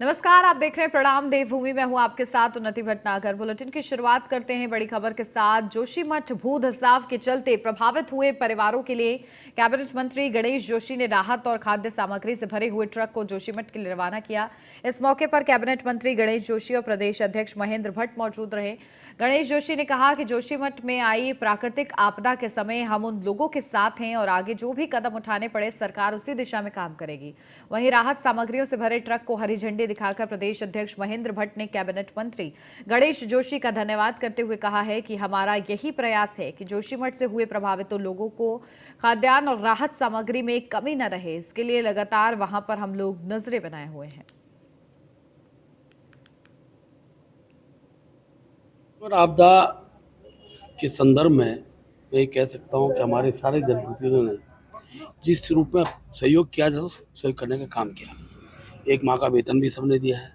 नमस्कार, आप देख रहे हैं प्रणाम देवभूमि। मैं हूं आपके साथ उन्नति भटनागर। बुलेटिन की शुरुआत करते हैं बड़ी खबर के साथ। जोशीमठ भू धसाव के चलते प्रभावित हुए परिवारों के लिए कैबिनेट मंत्री गणेश जोशी ने राहत और खाद्य सामग्री से भरे हुए ट्रक को जोशीमठ के लिए रवाना किया। इस मौके पर कैबिनेट मंत्री गणेश जोशी और प्रदेश अध्यक्ष महेंद्र भट्ट मौजूद रहे। गणेश जोशी ने कहा कि जोशीमठ में आई प्राकृतिक आपदा के समय हम उन लोगों के साथ हैं और आगे जो भी कदम उठाने पड़े सरकार उसी दिशा में काम करेगी। वहीं राहत सामग्रियों से भरे ट्रक को हरी झंडी दिखाकर प्रदेश अध्यक्ष महेंद्र भट्ट ने कैबिनेट मंत्री गणेश जोशी का धन्यवाद करते हुए कहा है कि हमारा यही प्रयास है कि जोशीमठ से हुए प्रभावितों लोगों को खाद्यान्न और राहत सामग्री में कमी न रहे। इसके लिए लगातार वहां पर हम लोग नजरें बनाए हुए हैं। और आपदा के संदर्भ में मैं ये कह सकता हूँ कि हमारे सारे जनप्रतिनिधियों ने जिस रूप में सहयोग किया जा सहयोग करने का काम किया। एक माह का वेतन भी सबने दिया है।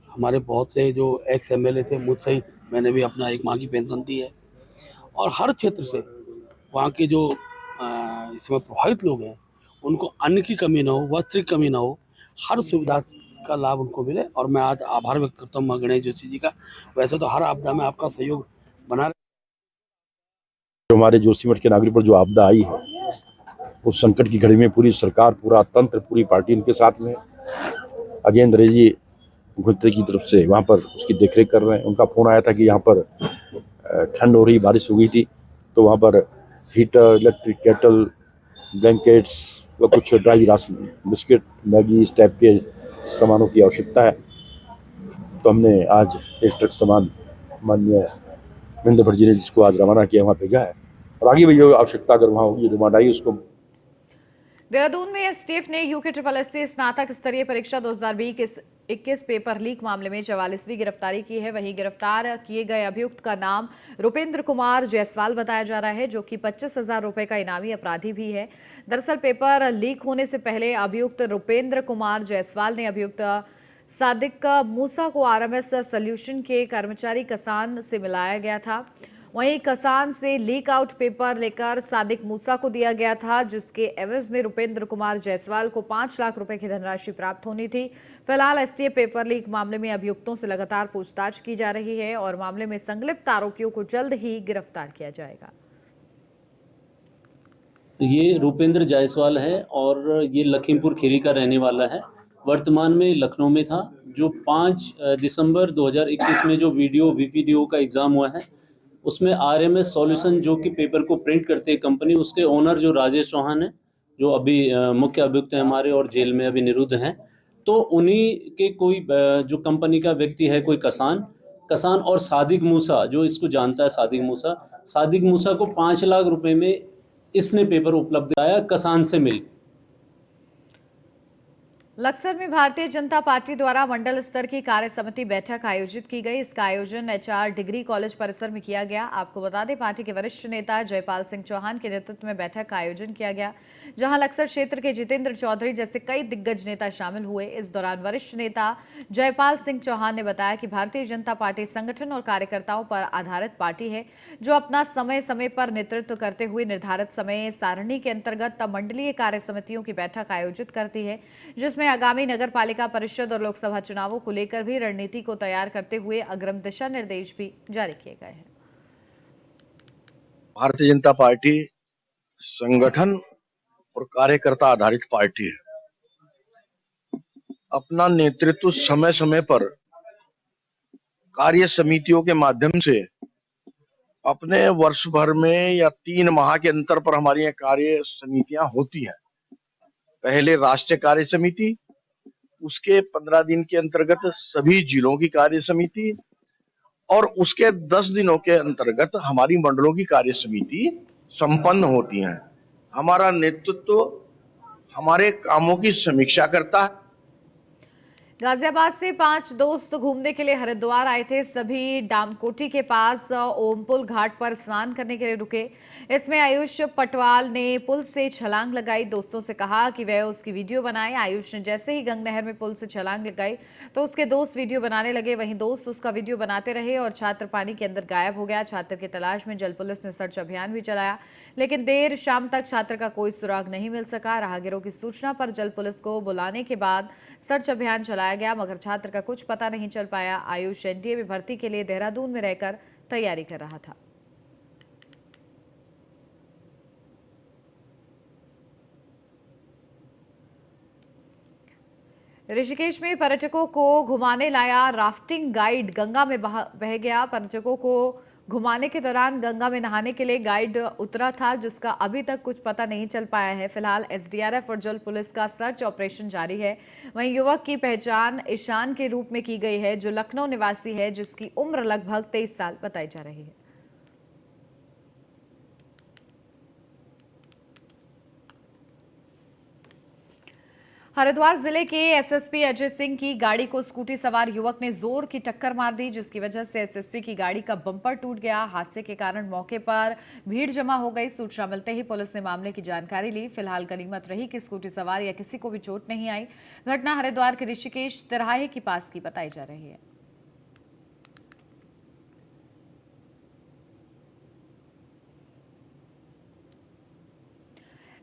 हमारे बहुत से जो एक्स एमएलए थे मुझ सहित मैंने भी अपना एक माह की पेंशन दी है। और हर क्षेत्र से वहाँ के जो इसमें प्रभावित लोग हैं उनको अन्न की कमी ना हो, वस्त्र की कमी ना हो, हर सुविधा का लाभ उनको मिले। और मैं आज आभार व्यक्त करता हूँ गणेश जोशी जी का। वैसे तो हर आपदा में आपका सहयोग बना जो हमारे जोशीमठ के नागरिक पर जो आपदा आई है, उस संकट की घड़ी में पूरी सरकार, पूरा तंत्र, पूरी पार्टी उनके साथ में। अजय जी गुप्ते की तरफ से वहाँ पर उसकी देखरेख कर रहे हैं। उनका फोन आया था कि यहाँ पर ठंड हो रही, बारिश हो गई थी, तो वहाँ पर हीटर, इलेक्ट्रिक केटल, ब्लैंकेट्स व कुछ ड्राई राशन, बिस्किट, मैगी इस टाइप के सामानों की आवश्यकता है। तो हमने आज एक ट्रक सामान माननीय महेंद्र भट्ट जी ने जिसको आज रवाना किया वहाँ भेजा है, और आगे भी जो आवश्यकता अगर वहाँ होगी, डिमांड आई उसको। देहरादून में एसटीएफ ने यूके SSSC स्नातक स्तरीय परीक्षा 2020-21 पेपर लीक मामले में 44वीं गिरफ्तारी की है। वहीं गिरफ्तार किए गए अभियुक्त का नाम रुपेंद्र कुमार जायसवाल बताया जा रहा है, जो कि 25,000 रुपए का इनामी अपराधी भी है। दरअसल पेपर लीक होने से पहले अभियुक्त रुपेंद्र कुमार जायसवाल ने अभियुक्त सादिक मूसा को आरएमएस सॉल्यूशन के कर्मचारी कसान से मिलाया गया था। वहीं कसान से लीक आउट पेपर लेकर सादिक मूसा को दिया गया था, जिसके एवज में रुपेंद्र कुमार जायसवाल को 5 लाख रुपए की धनराशि प्राप्त होनी थी। फिलहाल एसटीएफ पेपर लीक मामले में अभियुक्तों से लगातार पूछताछ की जा रही है और मामले में संलिप्त आरोपियों को जल्द ही गिरफ्तार किया जाएगा। ये रुपेंद्र जायसवाल है और ये लखीमपुर खीरी का रहने वाला है। वर्तमान में लखनऊ में था। जो 5 दिसंबर 2021 में जो वीडियो VPDO का एग्ज़ाम हुआ है, उसमें RMS सॉल्यूशन जो कि पेपर को प्रिंट करते हैं कंपनी, उसके ओनर जो राजेश चौहान है, जो अभी मुख्य अभियुक्त हैं हमारे और जेल में अभी निरुद्ध हैं, तो उन्हीं के कोई जो कंपनी का व्यक्ति है, कोई कसान और सादिक मूसा, जो इसको जानता है, सादिक मूसा को 5 लाख रुपए में इसने पेपर उपलब्ध कराया कसान से मिल। लक्सर में भारतीय जनता पार्टी द्वारा मंडल स्तर की कार्य समिति बैठक आयोजित की गई। इसका आयोजन HR डिग्री कॉलेज परिसर में किया गया। आपको बता दें, पार्टी के वरिष्ठ नेता जयपाल सिंह चौहान के नेतृत्व में बैठक का आयोजन किया गया, जहां लक्सर क्षेत्र के जितेंद्र चौधरी जैसे कई दिग्गज नेता शामिल हुए। इस दौरान वरिष्ठ नेता जयपाल सिंह चौहान ने बताया कि भारतीय जनता पार्टी संगठन और कार्यकर्ताओं पर आधारित पार्टी है, जो अपना समय समय पर नेतृत्व करते हुए निर्धारित समय सारणी के अंतर्गत मंडलीय कार्य समितियों की बैठक आयोजित करती है, जिसमें आगामी नगर पालिका परिषद और लोकसभा चुनावों को लेकर भी रणनीति को तैयार करते हुए अग्रिम दिशा निर्देश भी जारी किए गए हैं। भारतीय जनता पार्टी संगठन और कार्यकर्ता आधारित पार्टी है। अपना नेतृत्व समय समय पर कार्य समितियों के माध्यम से अपने वर्ष भर में या 3 माह के अंतर पर हमारी यहाँ कार्य समितियां होती हैं। पहले राष्ट्रीय कार्य समिति, उसके 15 दिन के अंतर्गत सभी जिलों की कार्य समिति, और उसके 10 दिनों के अंतर्गत हमारी मंडलों की कार्य समिति संपन्न होती हैं। हमारा नेतृत्व हमारे कामों की समीक्षा करता है। गाजियाबाद से 5 दोस्त घूमने के लिए हरिद्वार आए थे। सभी डामकोटी के पास ओमपुल घाट पर स्नान करने के लिए रुके। इसमें आयुष पटवाल ने पुल से छलांग लगाई। दोस्तों से कहा कि वह उसकी वीडियो बनाए। आयुष ने जैसे ही गंग नहर में पुल से छलांग लगाई तो उसके दोस्त वीडियो बनाने लगे। वहीं दोस्त उसका वीडियो बनाते रहे और छात्र पानी के अंदर गायब हो गया। छात्र की तलाश में जल पुलिस ने सर्च अभियान भी चलाया, लेकिन देर शाम तक छात्र का कोई सुराग नहीं मिल सका। राहगीरों की सूचना पर जल पुलिस को बुलाने के बाद सर्च अभियान चलाया बताया गया, मगर छात्र का कुछ पता नहीं चल पाया। आयुष एनडीए में भर्ती के लिए देहरादून में रहकर तैयारी कर रहा था। ऋषिकेश में पर्यटकों को घुमाने लाया राफ्टिंग गाइड गंगा में बह गया। पर्यटकों को घुमाने के दौरान गंगा में नहाने के लिए गाइड उतरा था, जिसका अभी तक कुछ पता नहीं चल पाया है। फिलहाल एसडीआरएफ और जल पुलिस का सर्च ऑपरेशन जारी है। वहीं युवक की पहचान ईशान के रूप में की गई है, जो लखनऊ निवासी है, जिसकी उम्र लगभग 23 साल बताई जा रही है। हरिद्वार जिले के एसएसपी अजय सिंह की गाड़ी को स्कूटी सवार युवक ने जोर की टक्कर मार दी, जिसकी वजह से एसएसपी की गाड़ी का बम्पर टूट गया। हादसे के कारण मौके पर भीड़ जमा हो गई। सूचना मिलते ही पुलिस ने मामले की जानकारी ली। फिलहाल गनीमत रही कि स्कूटी सवार या किसी को भी चोट नहीं आई। घटना हरिद्वार के ऋषिकेश तिराहे के पास की बताई जा रही है।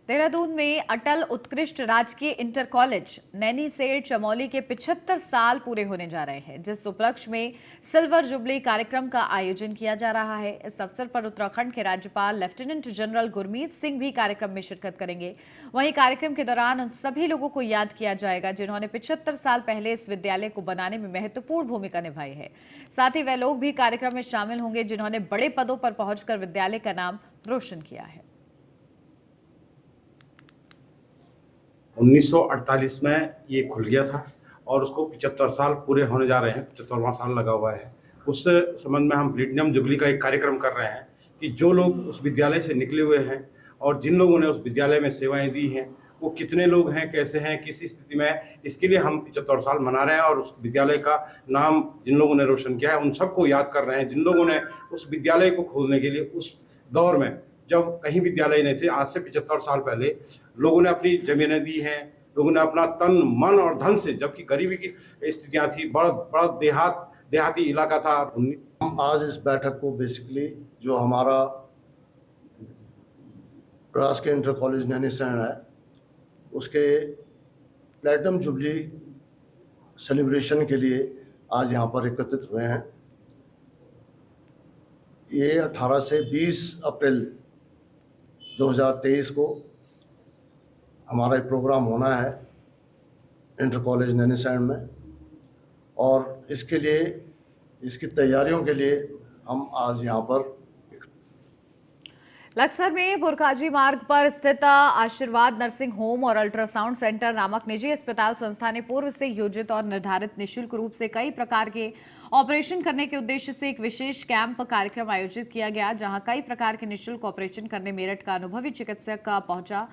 देहरादून में अटल उत्कृष्ट राजकीय इंटर कॉलेज नैनीसेठ चमोली के 75 साल पूरे होने जा रहे हैं, जिस उपलक्ष्य में सिल्वर जुबली कार्यक्रम का आयोजन किया जा रहा है। इस अवसर पर उत्तराखंड के राज्यपाल लेफ्टिनेंट जनरल गुरमीत सिंह भी कार्यक्रम में शिरकत करेंगे। वहीं कार्यक्रम के दौरान उन सभी लोगों को याद किया जाएगा जिन्होंने 75 साल पहले इस विद्यालय को बनाने में महत्वपूर्ण भूमिका निभाई है। साथ ही वह लोग भी कार्यक्रम में शामिल होंगे जिन्होंने बड़े पदों पर पहुंचकर विद्यालय का नाम रोशन किया है। 1948 में ये खुल गया था और उसको 75 साल पूरे होने जा रहे हैं, 75वां साल लगा हुआ है। उस संबंध में हम प्लेटिनम जुबली का एक कार्यक्रम कर रहे हैं कि जो लोग उस विद्यालय से निकले हुए हैं और जिन लोगों ने उस विद्यालय में सेवाएं दी हैं, वो कितने लोग हैं, कैसे हैं, किस स्थिति में, इसके लिए हम 75 साल मना रहे हैं। और उस विद्यालय का नाम जिन लोगों ने रोशन किया है उन सबको याद कर रहे हैं, जिन लोगों ने उस विद्यालय को खोलने के लिए उस दौर में जब कहीं विद्यालय नहीं थे, आज से 75 साल पहले लोगों ने अपनी जमीनें दी हैं, लोगों ने अपना तन मन और धन से, जबकि गरीबी की स्थितियां थी, बड़ा देहाती इलाका था। हम आज इस बैठक को बेसिकली जो हमारा राजकीय इंटर कॉलेज नैनीसैण है उसके प्लेटिनम जुबली सेलिब्रेशन के लिए आज यहाँ पर एकत्रित हुए हैं। ये 18 से 20 अप्रैल 2023 को हमारा एक प्रोग्राम होना है इंटर कॉलेज नैनीसैण में, और इसके लिए, इसकी तैयारियों के लिए हम आज यहाँ पर लक्सर में बुरकाजी मार्ग पर स्थित आशीर्वाद नर्सिंग होम और अल्ट्रासाउंड सेंटर नामक निजी अस्पताल संस्था ने पूर्व से योजित और निर्धारित निःशुल्क रूप से कई प्रकार के ऑपरेशन करने के उद्देश्य से एक विशेष कैंप कार्यक्रम आयोजित किया गया, जहां कई प्रकार के निःशुल्क ऑपरेशन करने मेरठ का अनुभवी चिकित्सक पहुंचा।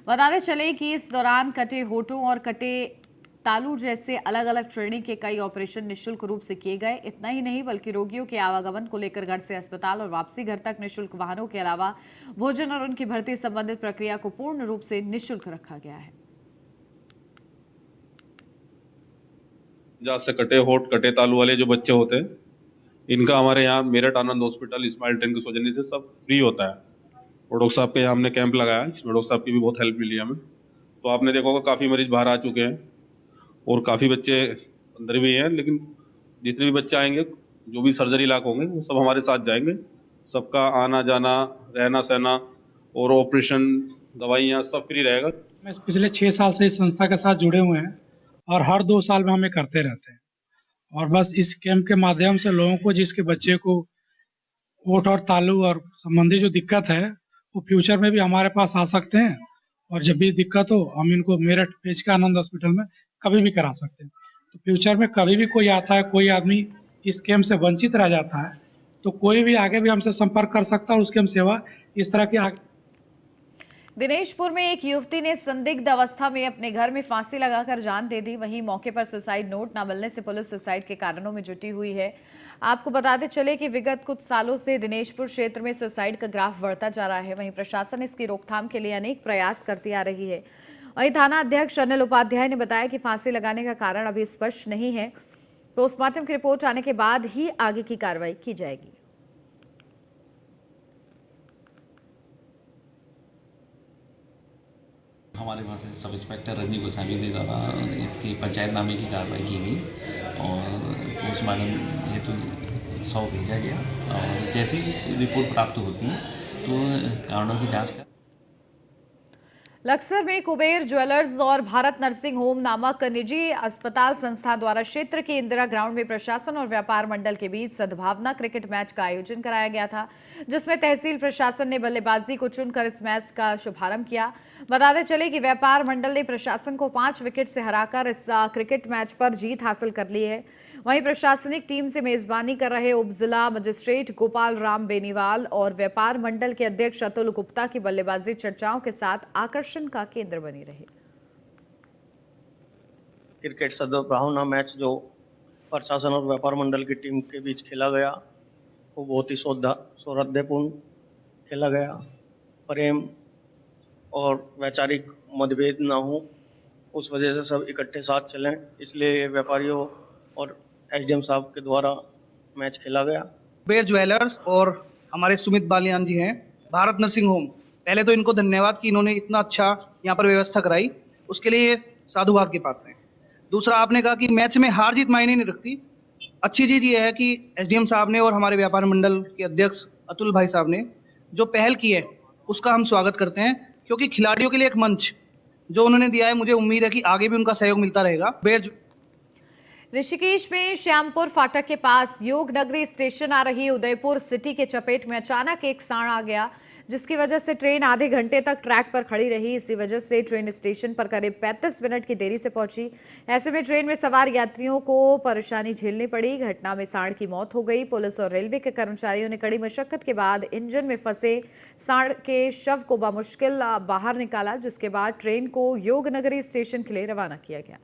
बताते चले कि इस दौरान कटे होठों और कटे तालू जैसे अलग अलग श्रेणी के कई ऑपरेशन निःशुल्क रूप से किए गए। इतना ही नहीं बल्कि रोगियों के आवागमन को लेकर घर से अस्पताल और वापसी घर तक निःशुल्क वाहनों के अलावा भोजन और उनकी भर्ती संबंधित प्रक्रिया को पूर्ण रूप से निःशुल्क रखा गया है। जहाँ से कटे होठ कटे तालू वाले जो बच्चे होते हैं, इनका हमारे यहाँ मेरठ आनंद हॉस्पिटल स्माइल ट्रेन के सौजन्य से सब फ्री होता है। और डॉक्टर साहब के यहाँ हमने कैंप लगाया, इसमें डॉक्टर साहब की भी बहुत हेल्प मिली हमें। तो आपने देखा होगा काफ़ी मरीज बाहर आ चुके हैं और काफ़ी बच्चे अंदर भी हैं, लेकिन जितने भी बच्चे आएंगे, जो भी सर्जरी लायक होंगे, वो सब हमारे साथ जाएंगे। सबका आना जाना, रहना सहना और ऑपरेशन, दवाइयाँ सब फ्री रहेगा। मैं पिछले 6 साल से इस संस्था के साथ जुड़े हुए हैं और हर 2 साल में हमें करते रहते हैं। और बस इस कैंप के माध्यम से लोगों को, जिसके बच्चे को होठ और तालू और संबंधी जो दिक्कत है, वो फ्यूचर में भी हमारे पास आ सकते हैं और जब भी दिक्कत हो हम इनको मेरठ पेचका आनंद हॉस्पिटल में कभी भी करा सकते हैं। तो फ्यूचर में कभी भी कोई आता है, कोई आदमी इस कैंप से वंचित रह जाता है, तो कोई भी आगे भी हमसे संपर्क कर सकता है और उसकी हम सेवा इस तरह की आगे। दिनेशपुर में एक युवती ने संदिग्ध अवस्था में अपने घर में फांसी लगाकर जान दे दी। वहीं मौके पर सुसाइड नोट न मिलने से पुलिस सुसाइड के कारणों में जुटी हुई है। आपको बताते चले कि विगत कुछ सालों से दिनेशपुर क्षेत्र में सुसाइड का ग्राफ बढ़ता जा रहा है। वहीं प्रशासन इसकी रोकथाम के लिए अनेक प्रयास करती आ रही है। वहीं थाना अध्यक्ष अनिल उपाध्याय ने बताया कि फांसी लगाने का कारण अभी स्पष्ट नहीं है। पोस्टमार्टम की रिपोर्ट आने के बाद ही आगे की कार्रवाई की जाएगी। हमारे वहाँ से सब इंस्पेक्टर रजनी गोस्वामी के द्वारा इसकी पंचायतनामे की कार्रवाई की गई और पोस्टमार्टम हेतु 100 भेजा गया और जैसे ही रिपोर्ट प्राप्त होती है तो कारणों की जांच कर लक्सर में कुबेर ज्वेलर्स और भारत नर्सिंग होम नामक निजी अस्पताल संस्था द्वारा क्षेत्र के इंदिरा ग्राउंड में प्रशासन और व्यापार मंडल के बीच सद्भावना क्रिकेट मैच का आयोजन कराया गया था, जिसमें तहसील प्रशासन ने बल्लेबाजी को चुनकर इस मैच का शुभारंभ किया। बताते चले कि व्यापार मंडल ने प्रशासन को 5 विकेट से हराकर इस क्रिकेट मैच पर जीत हासिल कर ली है। वहीं प्रशासनिक टीम से मेजबानी कर रहे उप जिला मजिस्ट्रेट गोपाल राम बेनीवाल और व्यापार मंडल के अध्यक्ष अतुल गुप्ता की बल्लेबाजी चर्चाओं के साथ आकर्षण का केंद्र बनी रही। क्रिकेट सद्भावना मैच जो प्रशासन और व्यापार मंडल की टीम के बीच खेला गया वो बहुत ही सौहार्दपूर्ण खेला गया। प्रेम और वैचारिक मतभेद ना हो उस वजह से सब इकट्ठे साथ चलें, इसलिए व्यापारियों और एसडीएम साहब के द्वारा मैच खेला गया। कुबेर ज्वेलर्स और हमारे सुमित बालियान जी हैं, भारत नर्सिंग होम, पहले तो इनको धन्यवाद कि इन्होंने इतना अच्छा यहाँ पर व्यवस्था कराई, उसके लिए साधुवाद के पात्र हैं। दूसरा, आपने कहा कि मैच में हार जीत मायने नहीं रखती। अच्छी चीज ये है कि एसडीएम साहब ने और हमारे व्यापार मंडल के अध्यक्ष अतुल भाई साहब ने जो पहल की है उसका हम स्वागत करते हैं, क्योंकि खिलाड़ियों के लिए एक मंच जो उन्होंने दिया है, मुझे उम्मीद है कि आगे भी उनका सहयोग मिलता रहेगा। ऋषिकेश में श्यामपुर फाटक के पास योग नगरी स्टेशन आ रही उदयपुर सिटी के चपेट में अचानक एक सांड आ गया, जिसकी वजह से ट्रेन आधे घंटे तक ट्रैक पर खड़ी रही। इसी वजह से ट्रेन स्टेशन पर करीब 35 मिनट की देरी से पहुंची। ऐसे में ट्रेन में सवार यात्रियों को परेशानी झेलनी पड़ी। घटना में सांड की मौत हो गई। पुलिस और रेलवे के कर्मचारियों ने कड़ी मशक्कत के बाद इंजन में फंसे सांड के शव को बामुश्किल बाहर निकाला, जिसके बाद ट्रेन को योग नगरी स्टेशन के लिए रवाना किया गया।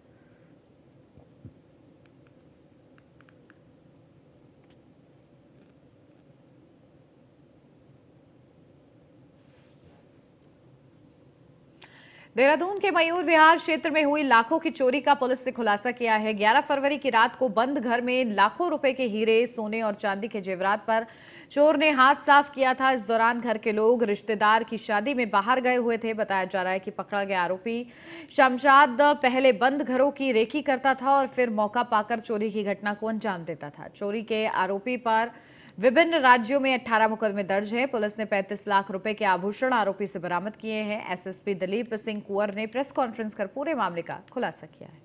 देहरादून के मयूर विहार क्षेत्र में हुई लाखों की चोरी का पुलिस ने खुलासा किया है। 11 फरवरी की रात को बंद घर में लाखों रुपए के हीरे, सोने और चांदी के जेवरात पर चोर ने हाथ साफ किया था। इस दौरान घर के लोग रिश्तेदार की शादी में बाहर गए हुए थे। बताया जा रहा है कि पकड़ा गया आरोपी शमशाद पहले बंद घरों की रेकी करता था और फिर मौका पाकर चोरी की घटना को अंजाम देता था। चोरी के आरोपी पर विभिन्न राज्यों में 18 मुकदमे दर्ज है। पुलिस ने 35 लाख रुपए के आभूषण आरोपी से बरामद किए हैं। एसएसपी दिलीप सिंह कुंवर ने प्रेस कॉन्फ्रेंस कर पूरे मामले का खुलासा किया है।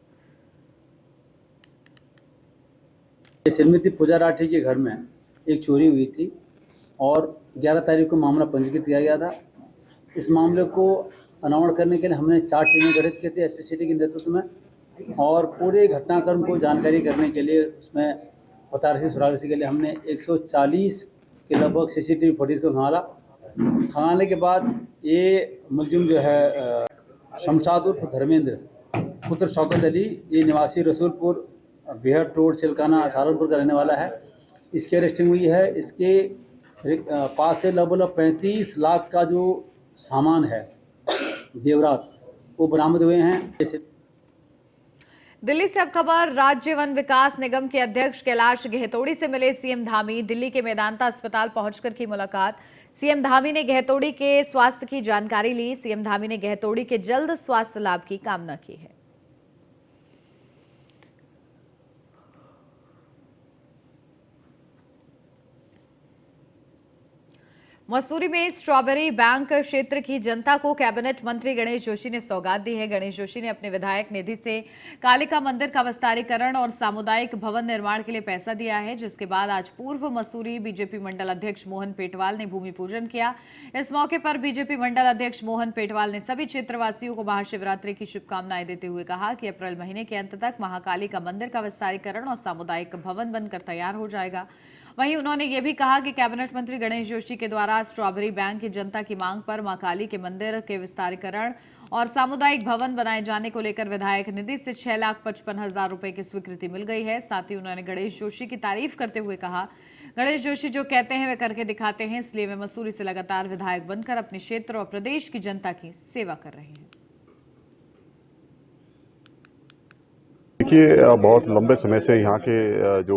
श्रीमती पूजा राठी के घर में एक चोरी हुई थी और 11 तारीख को मामला पंजीकृत किया गया था। इस मामले को अनावरण करने के लिए हमने 4 टीमें गठित की थी एसपी सिटी के नेतृत्व में, और पूरे घटनाक्रम को जानकारी करने के लिए उसमें पता रसी सुराग के लिए हमने 140 के लगभग सीसीटीवी फुटेज को खंगालने के बाद ये मुलजिम जो है शमशाद उर्फ धर्मेंद्र पुत्र शौकत अली, ये निवासी रसूलपुर बेहद रोड चिलकाना सहारनपुर का रहने वाला है। इसकी अरेस्टिंग हुई है। इसके पास से लगभग 35 लाख का जो सामान है जेवरात वो बरामद हुए हैं। दिल्ली से अब खबर। राज्य वन विकास निगम के अध्यक्ष कैलाश गहतोड़ी से मिले सीएम धामी। दिल्ली के मेदांता अस्पताल पहुंचकर की मुलाकात। सीएम धामी ने गहतोड़ी के स्वास्थ्य की जानकारी ली। सीएम धामी ने गहतोड़ी के जल्द स्वास्थ्य लाभ की कामना की है। मसूरी में स्ट्रॉबेरी बैंक क्षेत्र की जनता को कैबिनेट मंत्री गणेश जोशी ने सौगात दी है। गणेश जोशी ने अपने विधायक निधि से कालिका मंदिर का विस्तारीकरण और सामुदायिक भवन निर्माण के लिए पैसा दिया है, जिसके बाद आज पूर्व मसूरी बीजेपी मंडल अध्यक्ष मोहन पेटवाल ने भूमि पूजन किया। इस मौके पर बीजेपी मंडल अध्यक्ष मोहन पेटवाल ने सभी क्षेत्रवासियों को महाशिवरात्रि की शुभकामनाएं देते हुए कहा कि अप्रैल महीने के अंत तक महाकाली का मंदिर का विस्तारीकरण और सामुदायिक भवन बनकर तैयार हो जाएगा। वहीं उन्होंने ये भी कहा कि कैबिनेट मंत्री गणेश जोशी के द्वारा स्ट्रॉबेरी बैंक की जनता की मांग पर मां काली के मंदिर के विस्तारीकरण और सामुदायिक भवन बनाए जाने को लेकर विधायक निधि से 6,55,000 रुपए की स्वीकृति मिल गई है। साथ ही उन्होंने गणेश जोशी की तारीफ करते हुए कहा, गणेश जोशी जो कहते हैं वे करके दिखाते हैं, इसलिए वे मसूरी से लगातार विधायक बनकर अपने क्षेत्र और प्रदेश की जनता की सेवा कर रहे हैं। देखिए, बहुत लंबे समय से यहाँ के जो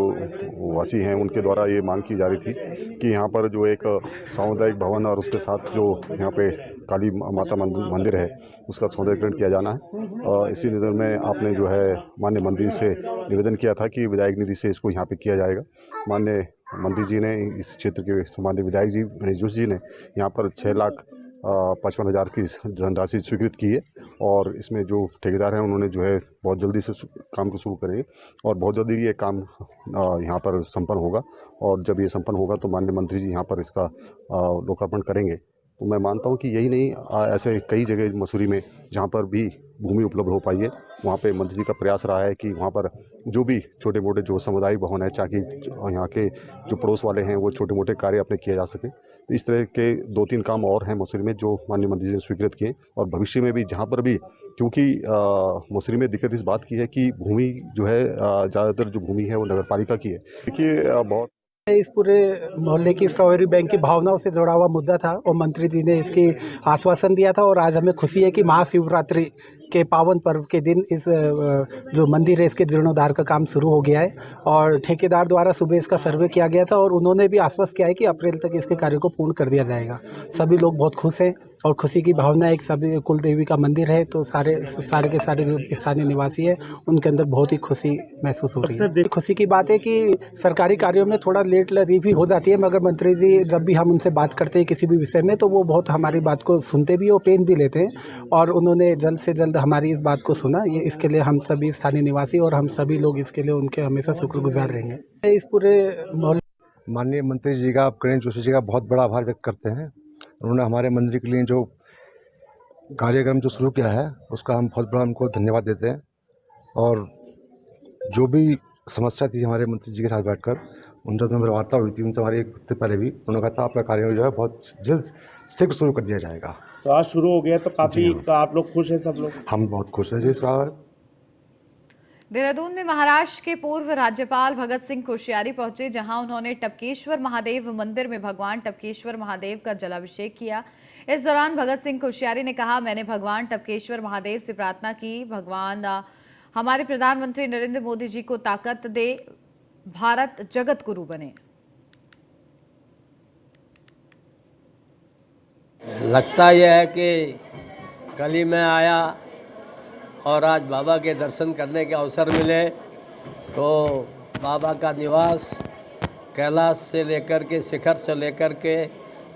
वासी हैं उनके द्वारा ये मांग की जा रही थी कि यहाँ पर जो एक सामुदायिक भवन और उसके साथ जो यहाँ पे काली माता मंदिर है उसका सौंदर्यीकरण किया जाना है। इसी निधि में आपने जो है माननीय मंत्री से निवेदन किया था कि विधायक निधि से इसको यहाँ पे किया जाएगा। माननीय मंत्री जी ने, इस क्षेत्र के सम्मानित विधायक जी गणेश जोशी जी ने यहाँ पर 6,55,000 की धनराशि स्वीकृत की है और इसमें जो ठेकेदार हैं उन्होंने जो है बहुत जल्दी से काम को शुरू करेंगे और बहुत जल्दी ये काम यहाँ पर संपन्न होगा। और जब ये संपन्न होगा तो माननीय मंत्री जी यहाँ पर इसका लोकार्पण करेंगे। तो मैं मानता हूँ कि यही नहीं, ऐसे कई जगह मसूरी में जहाँ पर भी भूमि उपलब्ध हो पाई है वहाँ पे मंत्री जी का प्रयास रहा है कि वहाँ पर जो भी छोटे मोटे जो सामुदायिक भवन है, ताकि यहाँ के जो पड़ोस वाले हैं वो छोटे मोटे कार्य अपने किए जा सकें। तो इस तरह के 2-3 काम और हैं मसूरी में जो माननीय मंत्री जी ने स्वीकृत किए और भविष्य में भी जहाँ पर भी, क्योंकि मसूरी में दिक्कत इस बात की है कि भूमि जो है ज़्यादातर जो भूमि है वो नगर पालिका की है। देखिए बहुत इस पूरे मोहल्ले की स्ट्रॉबेरी बैंक की भावनाओं से जुड़ा हुआ मुद्दा था और मंत्री जी ने इसकी आश्वासन दिया था और आज हमें खुशी है कि महाशिवरात्रि के पावन पर्व के दिन इस जो मंदिर है इसके जीर्णोद्धार का काम शुरू हो गया है और ठेकेदार द्वारा सुबह इसका सर्वे किया गया था और उन्होंने भी आश्वस्त किया है कि अप्रैल तक इसके कार्य को पूर्ण कर दिया जाएगा। सभी लोग बहुत खुश हैं और खुशी की भावना, एक सभी कुल देवी का मंदिर है तो सारे के सारे जो स्थानीय निवासी हैं उनके अंदर बहुत ही खुशी महसूस हो रही है। खुशी की बात है कि सरकारी कार्यों में थोड़ा लेट लगी भी हो जाती है, मगर मंत्री जी जब भी हम उनसे बात करते हैं किसी भी विषय में तो वो बहुत हमारी बात को सुनते भी और पेन भी लेते हैं और उन्होंने जल्द से जल्द हमारी इस बात को सुना। ये इसके लिए हम सभी स्थानीय निवासी और हम सभी लोग इसके लिए उनके हमेशा शुक्रगुजार रहेंगे। इस पूरे माननीय मंत्री जी का, गणेश जोशी जी का बहुत बड़ा आभार व्यक्त करते हैं। उन्होंने हमारे मंदिर के लिए जो कार्यक्रम जो शुरू किया है उसका हम बहुत बड़ा उनको धन्यवाद देते हैं और जो भी समस्या थी हमारे मंत्री जी के साथ बैठकर उनसे मेरी वार्ता हुई थी, उनसे हमारी एक हफ्ते पहले भी, उन्होंने कहा था आपका कार्य जो है बहुत जल्द शीघ्र शुरू कर दिया जाएगा। तो आज शुरू हो गया तो काफ़ी, तो आप लोग खुश हैं? सब लोग हम बहुत खुश हैं जी इस बार। देहरादून में महाराष्ट्र के पूर्व राज्यपाल भगत सिंह कोश्यारी पहुंचे, जहां उन्होंने टपकेश्वर महादेव मंदिर में भगवान टपकेश्वर महादेव का जलाभिषेक किया। इस दौरान भगत सिंह कोश्यारी ने कहा, मैंने भगवान टपकेश्वर महादेव से प्रार्थना की, भगवान हमारे प्रधानमंत्री नरेंद्र मोदी जी को ताकत दे, भारत जगत गुरु बने। लगता यह है कि कल ही मैं आया और आज बाबा के दर्शन करने के अवसर मिले तो बाबा का निवास कैलाश से लेकर के, शिखर से लेकर के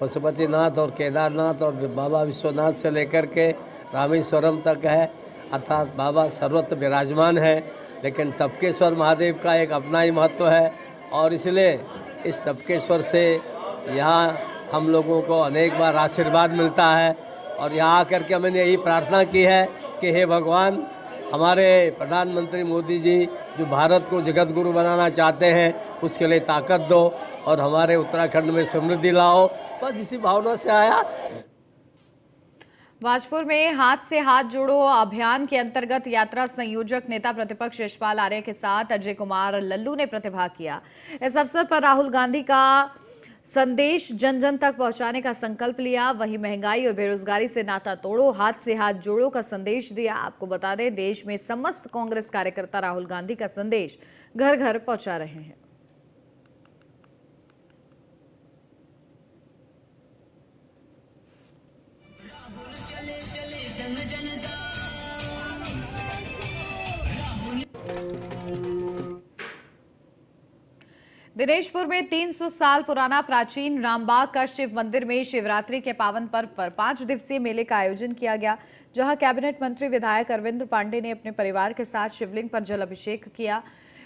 पशुपतिनाथ और केदारनाथ और बाबा विश्वनाथ से लेकर के रामेश्वरम तक है, अर्थात बाबा सर्वत्र विराजमान है। लेकिन टपकेश्वर महादेव का एक अपना ही महत्व है और इसलिए इस टपकेश्वर से यहाँ हम लोगों को अनेक बार आशीर्वाद मिलता है और यहाँ आकर के मैंने यही प्रार्थना की है कि हे भगवान, हमारे प्रधानमंत्री मोदी जी जो भारत को जगत गुरु बनाना चाहते हैं उसके लिए ताकत दो और हमारे उत्तराखंड में समृद्धि लाओ। बस इसी भावना से आया। भाजपुर में हाथ से हाथ जोड़ो अभियान के अंतर्गत यात्रा संयोजक नेता प्रतिपक्ष यशपाल आर्य के साथ अजय कुमार लल्लू ने प्रतिभाग किया। इस अवसर पर राहुल गांधी का संदेश जन जन तक पहुंचाने का संकल्प लिया। वहीं महंगाई और बेरोजगारी से नाता तोड़ो, हाथ से हाथ जोड़ो का संदेश दिया। आपको बता दें, देश में समस्त कांग्रेस कार्यकर्ता राहुल गांधी का संदेश घर घर पहुंचा रहे हैं। दिनेशपुर में 300 साल पुराना प्राचीन रामबाग का शिव मंदिर में शिवरात्रि के पावन पर्व पर 5 दिवसीय मेले का आयोजन किया गया, जहां कैबिनेट मंत्री विधायक अरविंद पांडे ने अपने परिवार के साथ शिवलिंग पर जल अभिषेक किया।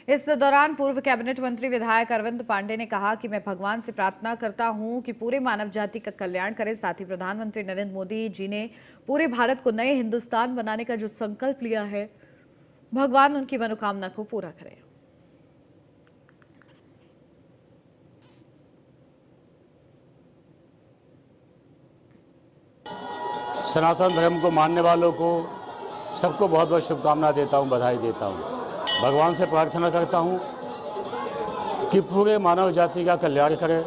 इस दौरान पूर्व कैबिनेट मंत्री विधायक अरविंद पांडे ने कहा कि मैं भगवान से प्रार्थना करता हूं कि पूरे मानव जाति का कल्याण करें। साथ ही प्रधानमंत्री नरेंद्र मोदी जी ने पूरे भारत को नए हिंदुस्तान बनाने का जो संकल्प लिया है, भगवान उनकी मनोकामना को पूरा करे। सनातन धर्म को मानने वालों को सबको बहुत बहुत शुभकामना देता हूं, बधाई देता हूं। भगवान से प्रार्थना करता हूं कि पूरे मानव जाति का कल्याण करे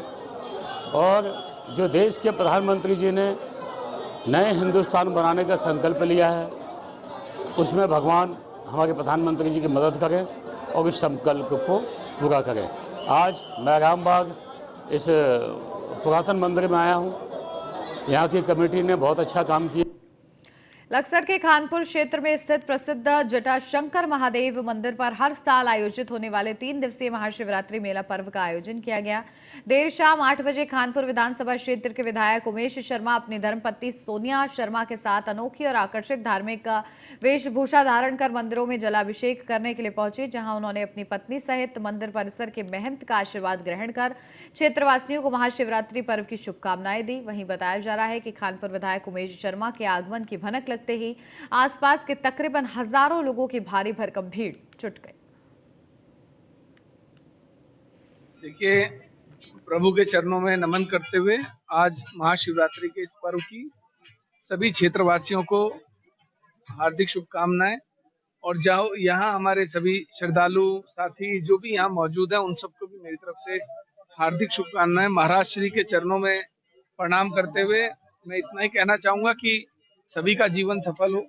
और जो देश के प्रधानमंत्री जी ने नए हिंदुस्तान बनाने का संकल्प लिया है उसमें भगवान हमारे प्रधानमंत्री जी की मदद करें और इस संकल्प को पूरा करें। आज मैं रामबाग इस पुरातन मंदिर में आया हूं। यहाँ की कमेटी ने बहुत अच्छा काम किया। लक्सर के खानपुर क्षेत्र में स्थित प्रसिद्ध जटाशंकर महादेव मंदिर पर हर साल आयोजित होने वाले 3 दिवसीय महाशिवरात्रि मेला पर्व का आयोजन किया गया। देर शाम 8 बजे खानपुर विधानसभा क्षेत्र के विधायक उमेश शर्मा अपनी धर्मपत्नी सोनिया शर्मा के साथ अनोखी और आकर्षक धार्मिक वेशभूषा धारण कर मंदिरों में जलाभिषेक करने के लिए पहुंचे, जहां उन्होंने अपनी पत्नी सहित मंदिर परिसर के महंत का आशीर्वाद ग्रहण कर क्षेत्रवासियों को महाशिवरात्रि पर्व की शुभकामनाएं दी। वहीं बताया जा रहा है कि खानपुर विधायक उमेश शर्मा के आगमन की भनक लगते ही आसपास के तकरीबन हजारों लोगों की भारी भरकम भीड़ जुट गई। देखिए, प्रभु के चरणों में नमन करते हुए आज महाशिवरात्रि के इस पर्व की सभी क्षेत्रवासियों को हार्दिक शुभकामनाएं। और जाओ यहाँ हमारे सभी श्रद्धालु साथी जो भी यहाँ मौजूद हैं उन सबको भी मेरी तरफ से हार्दिक शुभकामनाएं। महाराज श्री के चरणों में प्रणाम करते हुए मैं इतना ही कहना चाहूंगा कि सभी का जीवन सफल हो,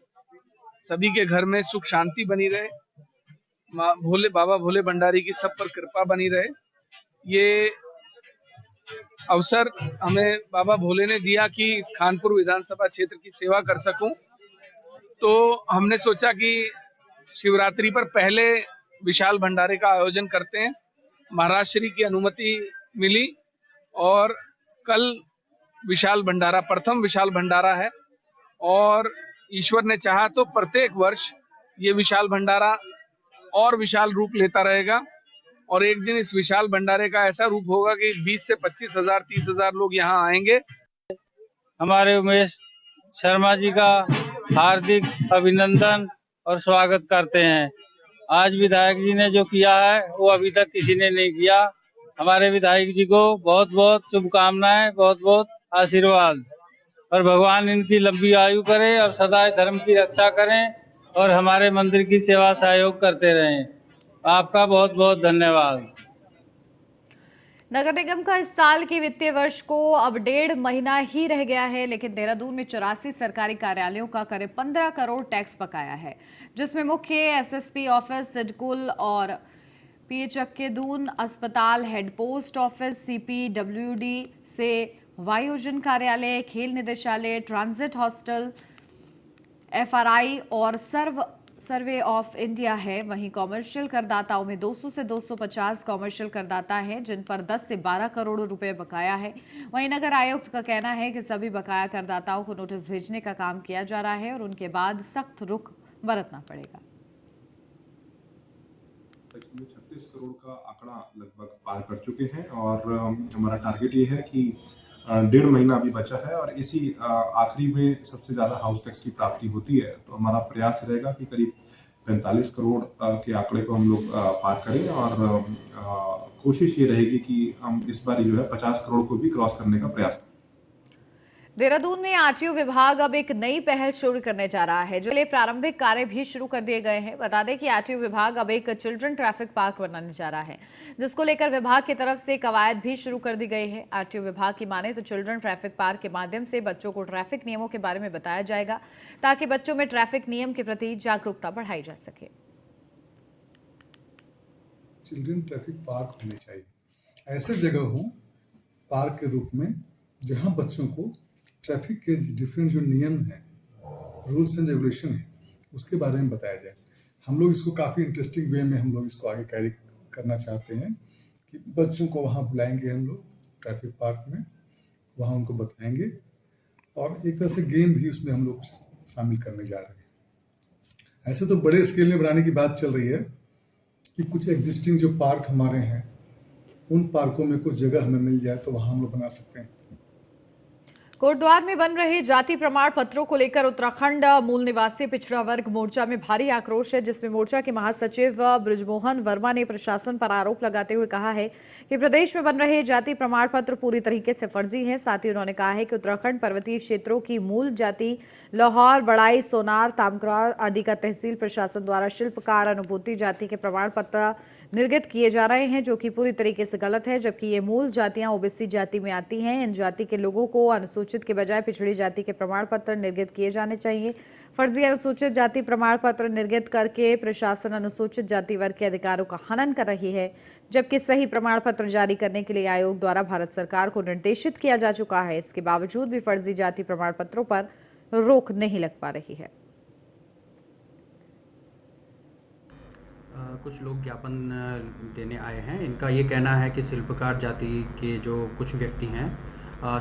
सभी के घर में सुख शांति बनी रहे, बाबा भोले भंडारी की सब पर कृपा बनी रहे। ये अवसर हमें बाबा भोले ने दिया कि इस खानपुर विधानसभा क्षेत्र की सेवा कर सकूं, तो हमने सोचा कि शिवरात्रि पर पहले विशाल भंडारे का आयोजन करते हैं। महाराज श्री की अनुमति मिली और कल विशाल भंडारा, प्रथम विशाल भंडारा है और ईश्वर ने चाहा तो प्रत्येक वर्ष ये विशाल भंडारा और विशाल रूप लेता रहेगा और एक दिन इस विशाल भंडारे का ऐसा रूप होगा कि 20 से 25 हजार 30 हजार लोग यहाँ आएंगे। हमारे उमेश शर्मा जी का हार्दिक अभिनंदन और स्वागत करते हैं। आज विधायक जी ने जो किया है वो अभी तक किसी ने नहीं किया। हमारे विधायक जी को बहुत बहुत शुभकामनाएं, बहुत बहुत आशीर्वाद, और भगवान इनकी लंबी आयु करे और सदा धर्म की रक्षा करें और हमारे मंदिर की सेवा सहयोग करते रहें। आपका बहुत बहुत धन्यवाद। नगर निगम का इस साल के वित्तीय वर्ष को अब 1.5 महीना ही रह गया है, लेकिन देहरादून में 84 सरकारी कार्यालयों का करीब 15 करोड़ टैक्स बकाया है, जिसमें मुख्य एसएसपी ऑफिस, सिडकुल और पीएचकेदून अस्पताल, हेड पोस्ट ऑफिस, सीपीडब्ल्यूडी से वायुयोजन कार्यालय, खेल निदेशालय, ट्रांजिट हॉस्टल, एफआरआई और सर्वे ऑफ इंडिया है। वहीं कॉमर्शियल करदाताओं में 200 से 250 कॉमर्शियल करदाता हैं, जिन पर 10 से 12 करोड़ रुपए बकाया है। वहीं नगर आयुक्त का कहना है कि सभी बकाया करदाताओं को नोटिस भेजने का काम किया जा रहा है और उनके बाद सख्त रुख बरतना पड़ेगा। 36 करोड़ का आंकड़ा लगभग पार कर चुके हैं और हमारा टारगेट ये है कि 1.5 महीना अभी बचा है और इसी आखिरी में सबसे ज़्यादा हाउस टैक्स की प्राप्ति होती है। तो हमारा प्रयास रहेगा कि करीब 45 करोड़ के आंकड़े को हम लोग पार करें और कोशिश ये रहेगी कि हम इस बार जो है 50 करोड़ को भी क्रॉस करने का प्रयास करें। देहरादून में आरटीओ विभाग अब एक नई पहल शुरू करने जा रहा है, जो प्रारंभिक कार्य भी शुरू कर दिए गए हैं। बता दें कि आरटीओ विभाग अब एक चिल्ड्रन ट्रैफिक पार्क बनाने जा रहा है, जिसको लेकर विभाग की तरफ से कवायद भी शुरू कर दी गई है। आरटीओ विभाग की माने तो चिल्ड्रन ट्रैफिक पार्क के माध्यम से बच्चों को ट्रैफिक नियमों के बारे में बताया जाएगा, ताकि बच्चों में ट्रैफिक नियम के प्रति जागरूकता बढ़ाई जा सके। चिल्ड्रन ट्रैफिक पार्क होने चाहिए, ऐसे जगह हो पार्क के रूप में जहां बच्चों को ट्रैफिक के डिफरेंट जो नियम हैं, रूल्स एंड रेगुलेशन है, उसके बारे में बताया जाए। हम लोग इसको काफ़ी इंटरेस्टिंग वे में हम लोग इसको आगे कैरी करना चाहते हैं कि बच्चों को वहाँ बुलाएंगे हम लोग ट्रैफिक पार्क में, वहाँ उनको बताएंगे और एक तरह से गेम भी उसमें हम लोग शामिल करने जा रहे हैं। ऐसे तो बड़े स्केल में बनाने की बात चल रही है कि कुछ एग्जिस्टिंग जो पार्क हमारे हैं उन पार्कों में कुछ जगह हमें मिल जाए तो वहाँ हम लोग बना सकते हैं। कोटद्वार में बन रहे जाति प्रमाण पत्रों को लेकर उत्तराखंड मूल निवासी पिछड़ा वर्ग मोर्चा में भारी आक्रोश है, जिसमें मोर्चा के महासचिव बृजमोहन वर्मा ने प्रशासन पर आरोप लगाते हुए कहा है कि प्रदेश में बन रहे जाति प्रमाण पत्र पूरी तरीके से फर्जी हैं। साथ ही उन्होंने कहा है कि उत्तराखंड पर्वतीय क्षेत्रों की मूल जाति लाहौर, बड़ाई, सोनार, तामकुरा आदि का तहसील प्रशासन द्वारा शिल्पकार अनुभूति जाति के प्रमाण पत्र निर्गत किए जा रहे हैं, जो कि पूरी तरीके से गलत है। जबकि ये मूल जातियां ओबीसी जाति में आती हैं। इन जाति के लोगों को अनुसूचित के बजाय पिछड़ी जाति के प्रमाण पत्र निर्गत किए जाने चाहिए। फर्जी अनुसूचित जाति प्रमाण पत्र निर्गत करके प्रशासन अनुसूचित जाति वर्ग के अधिकारों का हनन कर रही है, जबकि सही प्रमाण पत्र जारी करने के लिए आयोग द्वारा भारत सरकार को निर्देशित किया जा चुका है। इसके बावजूद भी फर्जी जाति प्रमाण पत्रों पर रोक नहीं लग पा रही है। कुछ लोग ज्ञापन देने आए हैं। इनका ये कहना है कि शिल्पकार जाति के जो कुछ व्यक्ति हैं,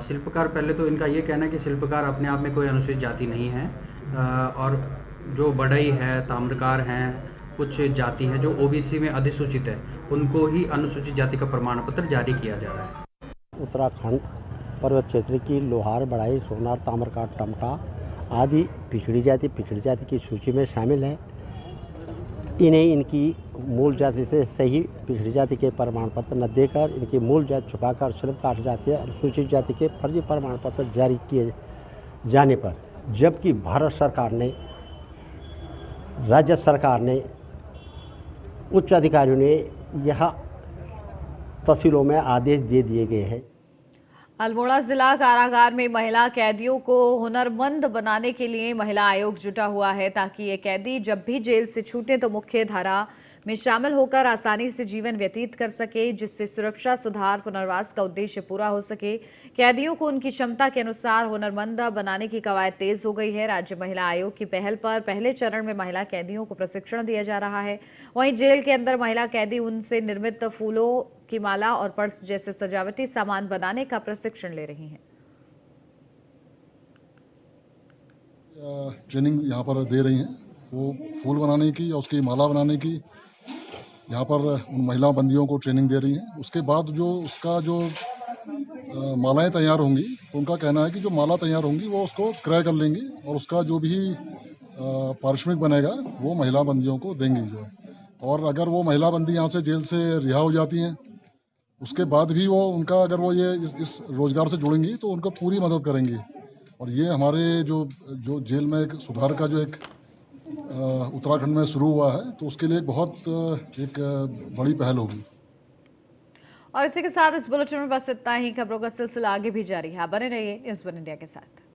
शिल्पकार, पहले तो इनका ये कहना है कि शिल्पकार अपने आप में कोई अनुसूचित जाति नहीं है, और जो बढ़ई है, ताम्रकार हैं, कुछ जाति हैं जो ओबीसी में अधिसूचित है, उनको ही अनुसूचित जाति का प्रमाण पत्र जारी किया जा रहा है। उत्तराखंड पर्वत क्षेत्र की लोहार, बढ़ई, सोनार, ताम्रकार, टमटा आदि पिछड़ी जाति की सूची में शामिल है। इन्हें इनकी मूल जाति से सही पिछड़ी जाति के प्रमाण पत्र न देकर इनकी मूल जाति छुपाकर शिल्पकार जाति अनुसूचित जाति के फर्जी प्रमाण पत्र जारी किए जाने पर, जबकि भारत सरकार ने, राज्य सरकार ने, उच्च अधिकारियों ने यह तहसीलों में आदेश दे दिए गए हैं। अल्मोड़ा जिला कारागार में महिला कैदियों को हुनरमंद बनाने के लिए महिला आयोग जुटा हुआ है, ताकि ये कैदी जब भी जेल से छूटे तो मुख्य धारा में शामिल होकर आसानी से जीवन व्यतीत कर सके, जिससे सुरक्षा, सुधार, पुनर्वास का उद्देश्य पूरा हो सके। कैदियों को उनकी क्षमता के अनुसार हुनरमंद बनाने की कवायद तेज हो गई है। राज्य महिला आयोग की पहल पर पहले चरण में महिला कैदियों को प्रशिक्षण दिया जा रहा है। वहीं जेल के अंदर महिला कैदी उनसे निर्मित फूलों की माला और पर्स जैसे सजावटी सामान बनाने का प्रशिक्षण ले रही हैं। ट्रेनिंग यहाँ पर दे रही हैं, वो फूल बनाने की या उसकी माला बनाने की यहाँ पर उन महिला बंदियों को ट्रेनिंग दे रही हैं। उसके बाद जो उसका जो मालाएं तैयार होंगी, तो उनका कहना है कि जो माला तैयार होंगी वो उसको क्रय कर लेंगी और उसका जो भी पारिश्रमिक बनेगा वो महिला बंदियों को देंगी जो है। और अगर वो महिला बंदी यहाँ से जेल से रिहा हो जाती हैं, उसके बाद भी वो उनका अगर वो ये इस रोज़गार से जुड़ेंगी तो उनको पूरी मदद करेंगी। और ये हमारे जो जेल में एक सुधार का जो एक उत्तराखंड में शुरू हुआ है, तो उसके लिए एक बड़ी पहल होगी। और इसी के साथ इस बुलेटिन में बस इतना ही। खबरों का सिलसिला आगे भी जारी है। बने रहिए न्यूज़ वन इंडिया के साथ।